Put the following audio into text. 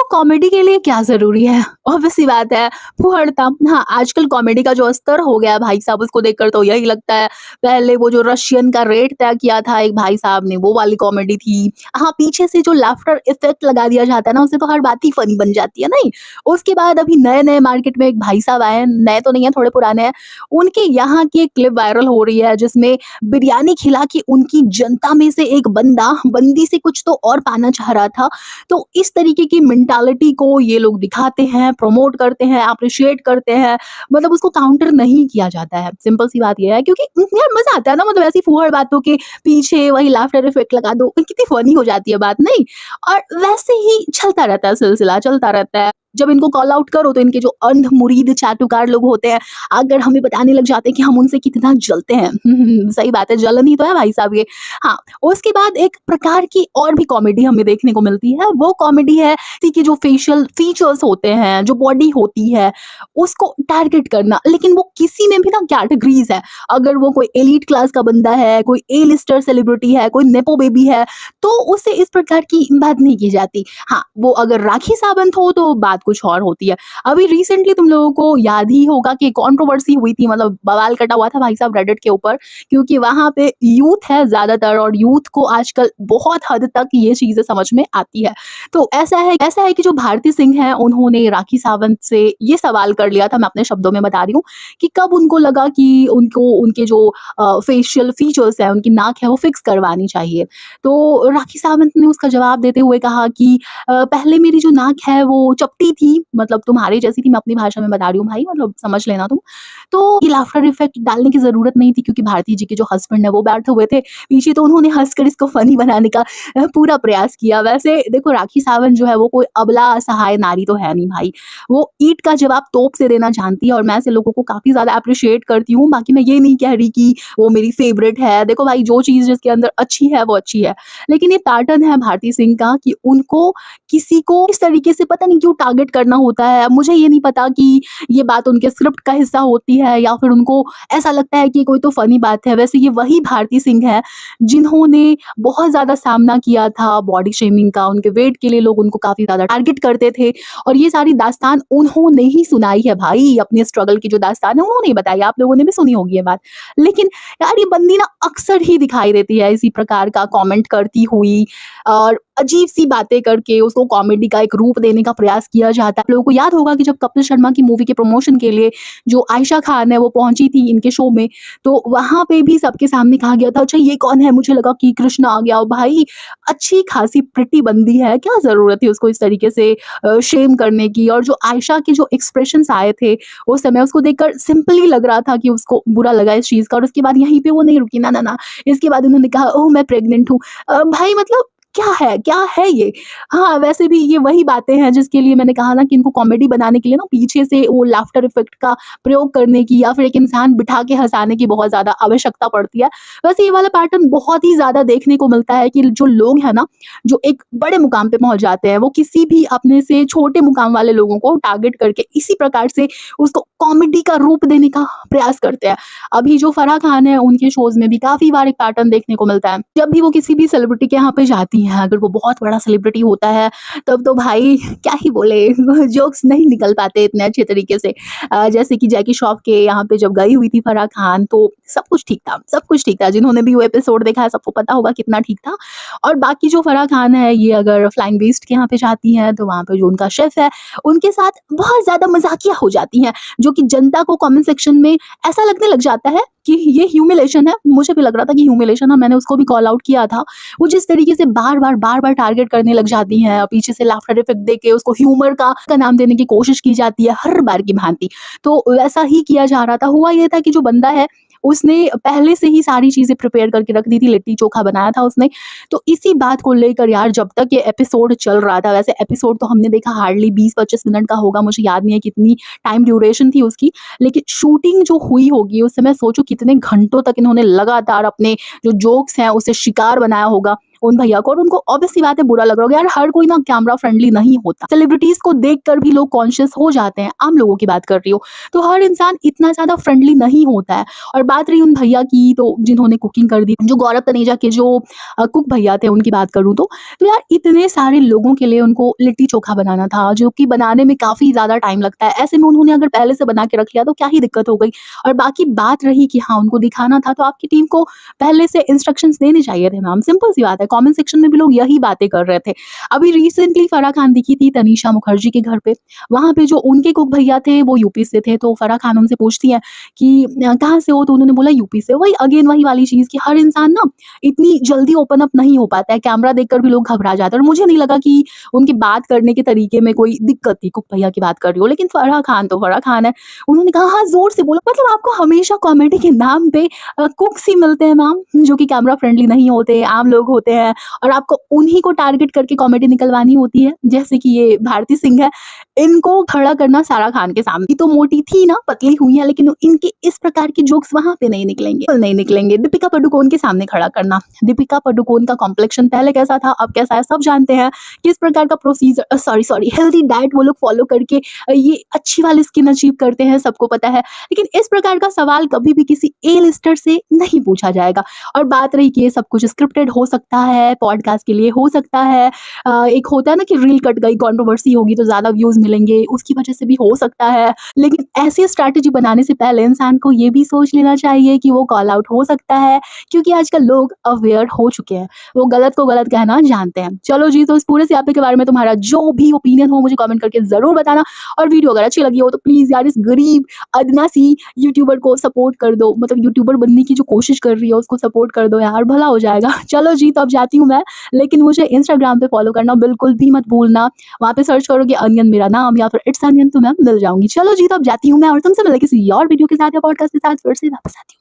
Comedy के लिए क्या ज़रूरी है? ऑब्वियस सी बात है, फूहड़ता। हाँ, आजकल कॉमेडी का जो स्तर हो गया है भाई साहब उसको देखकर तो यही लगता है, पहले वो जो रशियन का रेट तय किया था एक भाई साहब ने वो वाली कॉमेडी थी। हाँ, पीछे से जो लाफ्टर इफ़ेक्ट लगा दिया जाता है ना उससे तो हर बात ही फ़नी बन जाती है, नहीं? उसके बाद अभी नए-नए मार्केट में एक भाई साहब आए हैं, नए तो नहीं है थोड़े पुराने हैं। उनके यहाँ की एक क्लिप वायरल हो रही है जिसमें बिरयानी खिला के उनकी जनता में से एक बंदा बंदी से कुछ तो और पाना चाह रहा था। तो इस तरीके की मेंटालिटी को ये लोग दिखाते हैं, प्रमोट करते हैं, एप्रिशिएट करते हैं, मतलब उसको काउंटर नहीं किया जाता है। सिंपल सी बात ये है क्योंकि यार मज़ा आता है ना, मतलब ऐसी फूहड़ बातों के पीछे वही लाफ्टर इफेक्ट लगा दो, कितनी फ़नी हो जाती है बात, नहीं? और वैसे ही चलता रहता है सिलसिला, चलता रहता है। जब इनको कॉल आउट करो तो इनके जो अंध मुरीद चाटुकार लोग होते हैं, अगर हमें बताने लग जाते हैं कि हम उनसे कितना जलते हैं। सही बात है, जलन ही तो है भाई साहब ये। हाँ, उसके बाद एक प्रकार की और भी कॉमेडी हमें देखने को मिलती है, वो कॉमेडी है किसी के जो फेशियल फीचर्स होते हैं, जो बॉडी होती है, उसको टारगेट करना। लेकिन वो किसी में भी ना कैटेगरीज़ है, अगर वो कोई एलीट क्लास का बंदा है, कोई ए लिस्टर सेलिब्रिटी है, कोई नेपो बेबी है, तो उससे इस प्रकार की बात नहीं की जाती। हाँ, वो अगर राखी सावंत हो तो बात कुछ और होती है। अभी रिसेंटली तुम लोगों को याद ही होगा कि कंट्रोवर्सी हुई थी, मतलब बवाल कटा हुआ था भाई साहब रेडिट के ऊपर, क्योंकि वहाँ पे यूथ है ज़्यादातर और यूथ को आजकल बहुत हद तक ये चीज़ें समझ में आती है। तो ऐसा है कि जो भारती सिंह हैं उन्होंने राखी सावंत से ये सवाल कर लिया था, मैं अपने शब्दों में बता रही हूँ, कि कब उनको लगा कि उनको उनके जो फेशियल फीचर्स हैं, उनकी नाक है वो फिक्स करवानी चाहिए। तो राखी सावंत ने उसका जवाब देते हुए कहा कि पहले मेरी जो नाक है वो चपटी थी, मतलब तुम्हारी जैसी थी, मैं अपनी भाषा में बता रही हूँ भाई, मतलब समझ लेना तुम। तो ये लाफ्टर इफेक्ट डालने की ज़रूरत नहीं थी क्योंकि भारती जी के जो हस्बैंड है वो बैठे हुए थे पीछे, तो उन्होंने हँसकर इसको फ़नी बनाने का पूरा प्रयास किया। वैसे देखो राखी सावंत जो है वो कोई अबला असहाय नारी तो है नहीं भाई, वो ईंट का जवाब तोप से देना जानती है और मैं ऐसे लोगों को काफ़ी ज़्यादा एप्रिशिएट करती हूँ। बाकी मैं ये नहीं कह रही कि वो मेरी फेवरेट है, देखो भाई जो चीज़ जिसके अंदर अच्छी है वो अच्छी है। लेकिन ये पैटर्न है भारती सिंह का कि उनको किसी को इस तरीके से पता नहीं क्यों टारगेट करना होता है। मुझे ये नहीं पता कि ये बात उनके स्क्रिप्ट का हिस्सा होती है या फिर उनको ऐसा लगता है कि कोई तो फ़नी बात है। वैसे ये वही भारती सिंह है जिन्होंने बहुत ज़्यादा सामना किया था बॉडी शेमिंग का, उनके वेट के लिए लोग उनको काफ़ी ज़्यादा टारगेट करते थे और ये सारी दास्तान उन्होंने ही सुनाई है भाई, अपनी स्ट्रगल की जो दास्तान है उन्होंने ही बताई, आप लोगों ने भी सुनी होगी ये बात। लेकिन यार ये बंदी ना अक्सर ही दिखाई देती है इसी प्रकार का कमेंट करती हुई और अजीब-सी बातें करके उसको कॉमेडी का एक रूप देने का प्रयास किया जाता है। आप लोगों को याद होगा कि जब कपिल शर्मा की मूवी के प्रमोशन के लिए जो आयशा खान है वो पहुँची थी इनके शो में, तो वहाँ पे भी सबके सामने कहा गया था, अच्छा ये कौन है? मुझे लगा कि कृष्ण आ गया। भाई अच्छी खासी प्रिटी बंदी है, क्या ज़रूरत थी उसको इस तरीके से शेम करने की। और जो आयशा के जो एक्सप्रेशंस आए थे उस समय उसको देखकर सिंपली लग रहा था कि उसको बुरा लगा इस चीज़ का और उसके बाद यहीं पे वो नहीं रुकी, ना, ना, ना। इसके बाद उन्होंने कहा ओह! मैं प्रेग्नेंट हूँ। भाई मतलब क्या है ये? हाँ, वैसे भी ये वही बातें हैं जिसके लिए मैंने कहा ना कि इनको कॉमेडी बनाने के लिए ना पीछे से वो लाफ्टर इफ़ेक्ट का प्रयोग करने की या फिर एक इंसान बिठा के हँसाने की बहुत ज़्यादा आवश्यकता पड़ती है। वैसे ये वाला पैटर्न बहुत ही ज़्यादा देखने को मिलता है कि जो लोग हैं ना, जो एक बड़े मुकाम पे पहुँच जाते हैं, वो किसी भी अपने से छोटे मुकाम वाले लोगों को टारगेट करके इसी प्रकार से उसको कॉमेडी का रूप देने का प्रयास करते हैं। अभी जो फराह खान है, उनके शोज़ में भी काफ़ी बार एक पैटर्न देखने को मिलता है। जब भी वो किसी भी सेलिब्रिटी के यहाँ पे जाती हैं, अगर वो बहुत बड़ा सेलिब्रिटी होता है, तब तो भाई क्या ही बोले जोक्स नहीं निकल पाते इतने अच्छे तरीके से। जैसे कि जैकी श्रॉफ के यहाँ पे जब गई हुई थी फराह खान, तो सब कुछ ठीक था, सब कुछ ठीक था। जिन्होंने भी वो एपिसोड देखा है, सबको पता होगा कितना ठीक था। और बाकी जो फराह खान है, ये अगर फ्लाइंग बीस्ट के यहाँ पे जाती हैं, तो वहाँ पे जो उनका शेफ़ है, उनके साथ बहुत ज़्यादा मज़ाकिया हो जाती हैं, जो कि जनता को कमेंट सेक्शन में ऐसा लगने लग जाता है कि ये ह्यूमिलेशन है। मुझे भी लग रहा था कि ह्यूमिलेशन है, मैंने उसको भी कॉल आउट किया था। वो जिस तरीके से बार-बार टारगेट करने लग जाती हैं, पीछे से लाफ्टर इफेक्ट देके उसको ह्यूमर का नाम देने की कोशिश की जाती है हर बार की भांति। तो वैसा ही किया जा रहा था। हुआ ये था कि जो बंदा है, उसने पहले से ही सारी चीज़ें प्रिपेयर करके रख दी थी, लिट्टी-चोखा बनाया था उसने। तो इसी बात को लेकर यार जब तक ये एपिसोड चल रहा था, वैसे एपिसोड तो हमने देखा हार्डली 20-25 मिनट का होगा, मुझे याद नहीं है कितनी टाइम ड्यूरेशन थी उसकी। लेकिन शूटिंग जो हुई होगी उस समय सोचो कितने घंटों तक इन्होंने लगातार अपने जो जोक्स हैं उसे शिकार बनाया होगा। उन भैया को, और उनको ऑब्वियस सी बात है बुरा लग रहा होगा यार, हर कोई ना कैमरा फ्रेंडली नहीं होता। सेलिब्रिटीज को देखकर भी लोग कॉन्शियस हो जाते हैं, आम लोगों की बात कर रही हूँ। तो हर इंसान इतना ज़्यादा फ्रेंडली नहीं होता है। और बात रही उन भैया की, तो जिन्होंने कुकिंग कर दी, जो गौरव तनेजा के जो कुक भैया थे उनकी बात करूँ तो यार इतने सारे लोगों के लिए उनको लिट्टी चोखा बनाना था, जो कि बनाने में काफ़ी ज़्यादा टाइम लगता है। ऐसे में उन्होंने अगर पहले से बना के रख लिया तो क्या ही दिक्कत हो गई। और बाकी बात रही कि हाँ, उनको दिखाना था, तो आपकी टीम को पहले से इंस्ट्रक्शंस देने चाहिए थे मैम, सिंपल सी बात है। कमेंट सेक्शन में भी लोग यही बातें कर रहे थे। अभी रिसेंटली फराह खान दिखी थी तनीषा मुखर्जी के घर पे, वहाँ पे जो उनके कुक भैया थे वो यूपी से थे, तो फराह खान उनसे पूछती हैं कि कहाँ से हो? तो उन्होंने बोला यूपी से। वही अगेन वही वाली चीज़ कि हर इंसान ना इतनी जल्दी ओपन अप नहीं हो पाता है, कैमरा देखकर भी लोग घबरा जाते हैं। और मुझे नहीं लगा कि उनकी बात करने के तरीके में कोई दिक्कत थी, कुक भैया की बात कर रही हूँ, लेकिन फराह खान तो फराह खान है। उन्होंने कहा हाँ, ज़ोर से बोलो। मतलब आपको हमेशा कॉमेडी के नाम पे कुक्स ही मिलते हैं मैम, जो कि कैमरा फ्रेंडली नहीं होते, आम लोग होते हैं, और आपको उन्हीं को टारगेट करके कॉमेडी निकलवानी होती है। जैसे कि ये भारती सिंह है, इनको खड़ा करना सारा खान के सामने। तो मोटी थी ना, पतली हुई है, लेकिन इनके इस प्रकार के जोक्स वहाँ पे नहीं निकलेंगे, बिल्कुल नहीं निकलेंगे। दीपिका पादुकोण के सामने खड़ा करना, दीपिका पादुकोण का कॉम्प्लेक्शन पहले कैसा था, अब कैसा है, सब जानते हैं। किस प्रकार का प्रोसीजर सॉरी हेल्दी डाइट वो लोग फॉलो करके ये अच्छी वाली स्किन अचीव करते हैं, सबको पता है। लेकिन इस प्रकार का सवाल कभी भी किसी ए लिस्टर से नहीं पूछा जाएगा। और बात रही कि ये सब कुछ स्क्रिप्टेड हो सकता है, पॉडकास्ट के लिए हो सकता है, एक होता है ना कि रील कट गई, कंट्रोवर्सी होगी तो ज़्यादा व्यूज़ मिलेंगे, उसकी वजह से भी हो सकता है। लेकिन ऐसी स्ट्रैटेजी बनाने से पहले इंसान को ये भी सोच लेना चाहिए कि वो कॉल आउट हो सकता है, क्योंकि आजकल लोग अवेयर हो चुके हैं, वो गलत को गलत कहना जानते हैं। चलो जी, तो इस पूरे स्यापे के बारे में तुम्हारा जो भी ओपिनियन हो मुझे कमेंट करके ज़रूर बताना। और वीडियो अगर अच्छी लगी हो तो प्लीज़ यार इस गरीब अदना सी यूट्यूबर को सपोर्ट कर दो, मतलब यूट्यूबर बनने की जो कोशिश कर रही है उसको सपोर्ट कर दो यार, भला हो जाएगा। चलो जी, तो अब जाती हूँ मैं, लेकिन मुझे इंस्टाग्राम पे फॉलो करना बिल्कुल भी मत भूलना। वहाँ पे सर्च करोगे अनियन मेरा नाम या फिर इट्स अनियन, तो मैं मिल जाऊँगी। चलो जी, तो अब जाती हूँ मैं, और तुमसे मिलने किसी और वीडियो के साथ या पॉडकास्ट के साथ फिर से वापस आती हूँ।